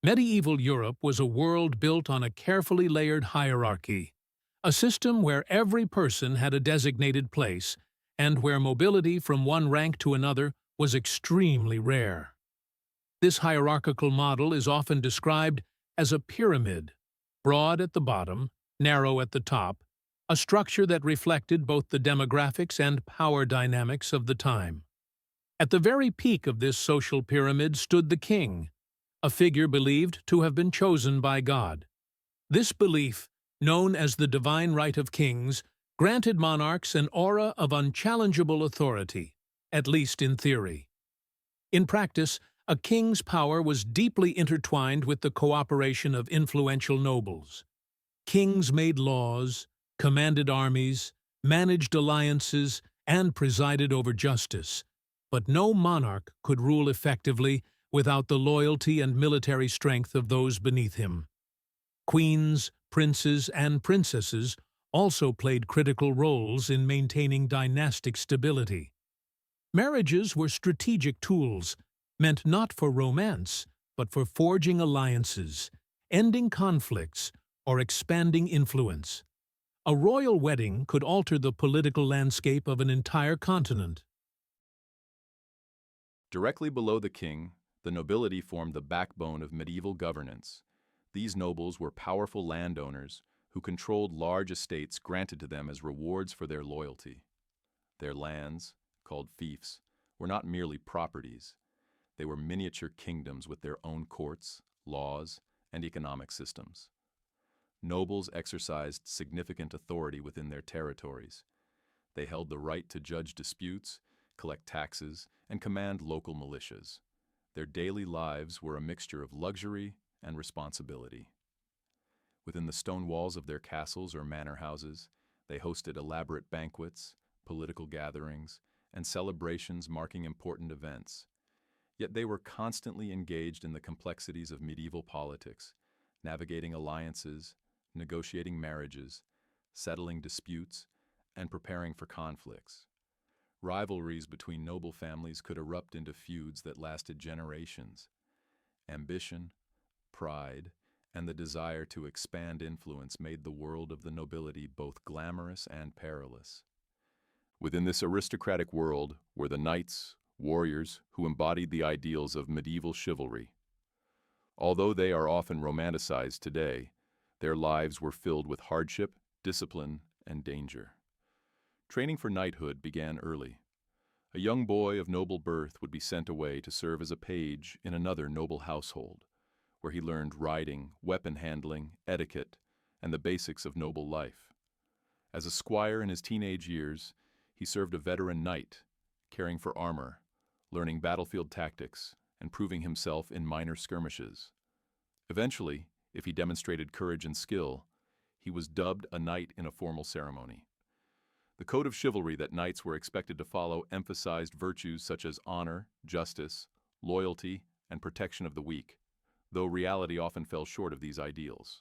Medieval Europe was a world built on a carefully layered hierarchy, a system where every person had a designated place and where mobility from one rank to another was extremely rare. This hierarchical model is often described as a pyramid, broad at the bottom, narrow at the top, a structure that reflected both the demographics and power dynamics of the time. At the very peak of this social pyramid stood the king, a figure believed to have been chosen by God. This belief, known as the divine right of kings, granted monarchs an aura of unchallengeable authority, at least in theory. In practice, a king's power was deeply intertwined with the cooperation of influential nobles. Kings made laws, commanded armies, managed alliances, and presided over justice, but no monarch could rule effectively without the loyalty and military strength of those beneath him. Queens, princes, and princesses also played critical roles in maintaining dynastic stability. Marriages were strategic tools, meant not for romance, but for forging alliances, ending conflicts, or expanding influence. A royal wedding could alter the political landscape of an entire continent. Directly below the king, the nobility formed the backbone of medieval governance. These nobles were powerful landowners who controlled large estates granted to them as rewards for their loyalty. Their lands, called fiefs, were not merely properties. They were miniature kingdoms with their own courts, laws, and economic systems. Nobles exercised significant authority within their territories. They held the right to judge disputes, collect taxes, and command local militias. Their daily lives were a mixture of luxury and responsibility. Within the stone walls of their castles or manor houses, they hosted elaborate banquets, political gatherings, and celebrations marking important events. Yet they were constantly engaged in the complexities of medieval politics, navigating alliances, negotiating marriages, settling disputes, and preparing for conflicts. Rivalries between noble families could erupt into feuds that lasted generations. Ambition, pride, and the desire to expand influence made the world of the nobility both glamorous and perilous. Within this aristocratic world were the knights, warriors who embodied the ideals of medieval chivalry. Although they are often romanticized today, their lives were filled with hardship, discipline, and danger. Training for knighthood began early. A young boy of noble birth would be sent away to serve as a page in another noble household, where he learned riding, weapon handling, etiquette, and the basics of noble life. As a squire in his teenage years, he served a veteran knight, caring for armor, learning battlefield tactics, and proving himself in minor skirmishes. Eventually, if he demonstrated courage and skill, he was dubbed a knight in a formal ceremony. The code of chivalry that knights were expected to follow emphasized virtues such as honor, justice, loyalty, and protection of the weak, though reality often fell short of these ideals.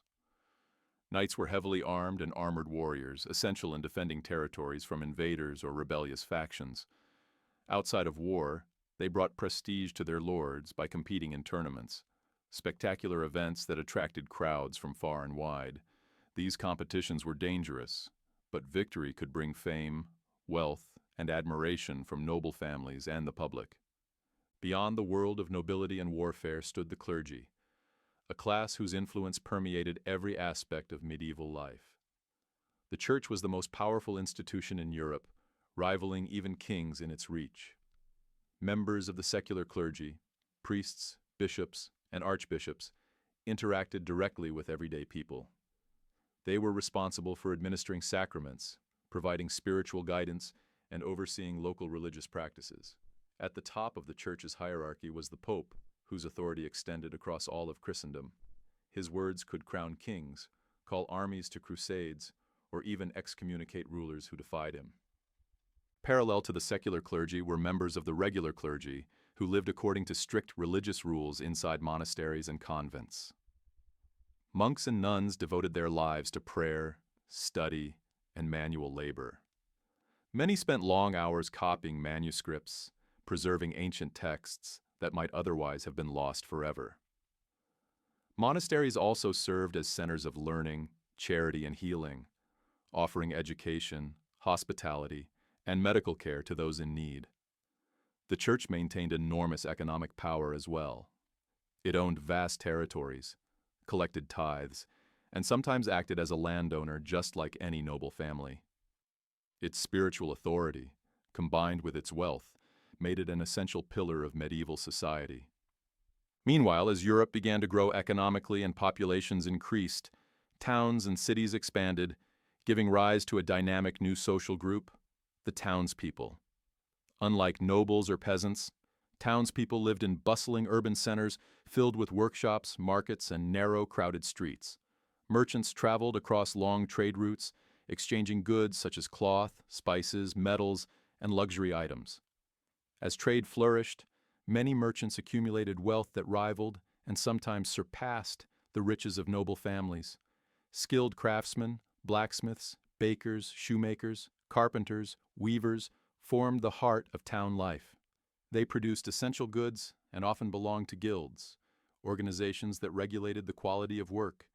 Knights were heavily armed and armored warriors, essential in defending territories from invaders or rebellious factions. Outside of war, they brought prestige to their lords by competing in tournaments, spectacular events that attracted crowds from far and wide. These competitions were dangerous, but victory could bring fame, wealth, and admiration from noble families and the public. Beyond the world of nobility and warfare stood the clergy, a class whose influence permeated every aspect of medieval life. The church was the most powerful institution in Europe, rivaling even kings in its reach. Members of the secular clergy, priests, bishops, and archbishops, interacted directly with everyday people. They were responsible for administering sacraments, providing spiritual guidance, and overseeing local religious practices. At the top of the church's hierarchy was the Pope, whose authority extended across all of Christendom. His words could crown kings, call armies to crusades, or even excommunicate rulers who defied him. Parallel to the secular clergy were members of the regular clergy, who lived according to strict religious rules inside monasteries and convents. Monks and nuns devoted their lives to prayer, study, and manual labor. Many spent long hours copying manuscripts, preserving ancient texts that might otherwise have been lost forever. Monasteries also served as centers of learning, charity, and healing, offering education, hospitality, and medical care to those in need. The church maintained enormous economic power as well. It owned vast territories, collected tithes, and sometimes acted as a landowner just like any noble family. Its spiritual authority, combined with its wealth, made it an essential pillar of medieval society. Meanwhile, as Europe began to grow economically and populations increased, towns and cities expanded, giving rise to a dynamic new social group, the townspeople. Unlike nobles or peasants, townspeople lived in bustling urban centers filled with workshops, markets, and narrow, crowded streets. Merchants traveled across long trade routes, exchanging goods such as cloth, spices, metals, and luxury items. As trade flourished, many merchants accumulated wealth that rivaled and sometimes surpassed the riches of noble families. Skilled craftsmen, blacksmiths, bakers, shoemakers, carpenters, weavers formed the heart of town life. They produced essential goods and often belonged to guilds, organizations that regulated the quality of work,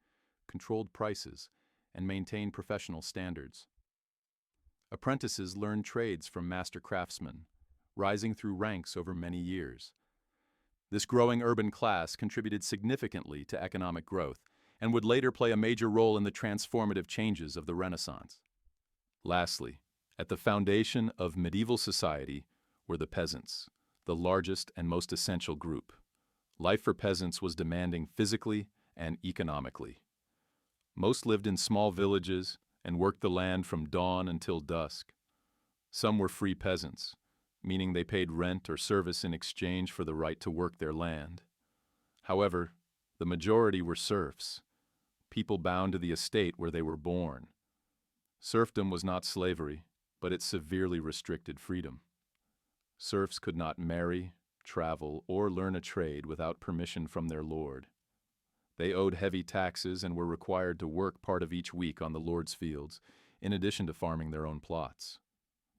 controlled prices, and maintained professional standards. Apprentices learned trades from master craftsmen, rising through ranks over many years. This growing urban class contributed significantly to economic growth and would later play a major role in the transformative changes of the Renaissance. Lastly, at the foundation of medieval society were the peasants, the largest and most essential group. Life for peasants was demanding physically and economically. Most lived in small villages and worked the land from dawn until dusk. Some were free peasants, meaning they paid rent or service in exchange for the right to work their land. However, the majority were serfs, people bound to the estate where they were born. Serfdom was not slavery, but it severely restricted freedom. Serfs could not marry, travel, or learn a trade without permission from their lord. They owed heavy taxes and were required to work part of each week on the lord's fields, in addition to farming their own plots.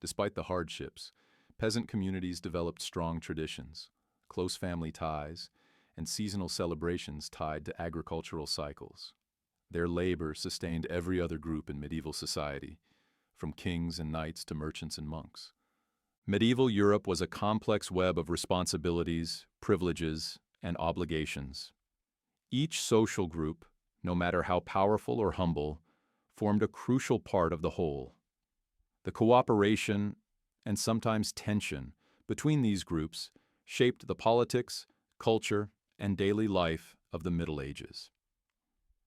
Despite the hardships, peasant communities developed strong traditions, close family ties, and seasonal celebrations tied to agricultural cycles. Their labor sustained every other group in medieval society, from kings and knights to merchants and monks. Medieval Europe was a complex web of responsibilities, privileges, and obligations. Each social group, no matter how powerful or humble, formed a crucial part of the whole. The cooperation and sometimes tension between these groups shaped the politics, culture, and daily life of the Middle Ages.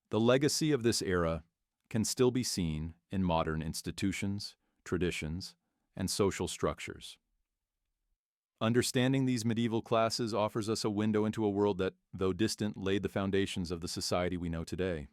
The legacy of this era can still be seen in modern institutions, traditions, and social structures. Understanding these medieval classes offers us a window into a world that, though distant, laid the foundations of the society we know today.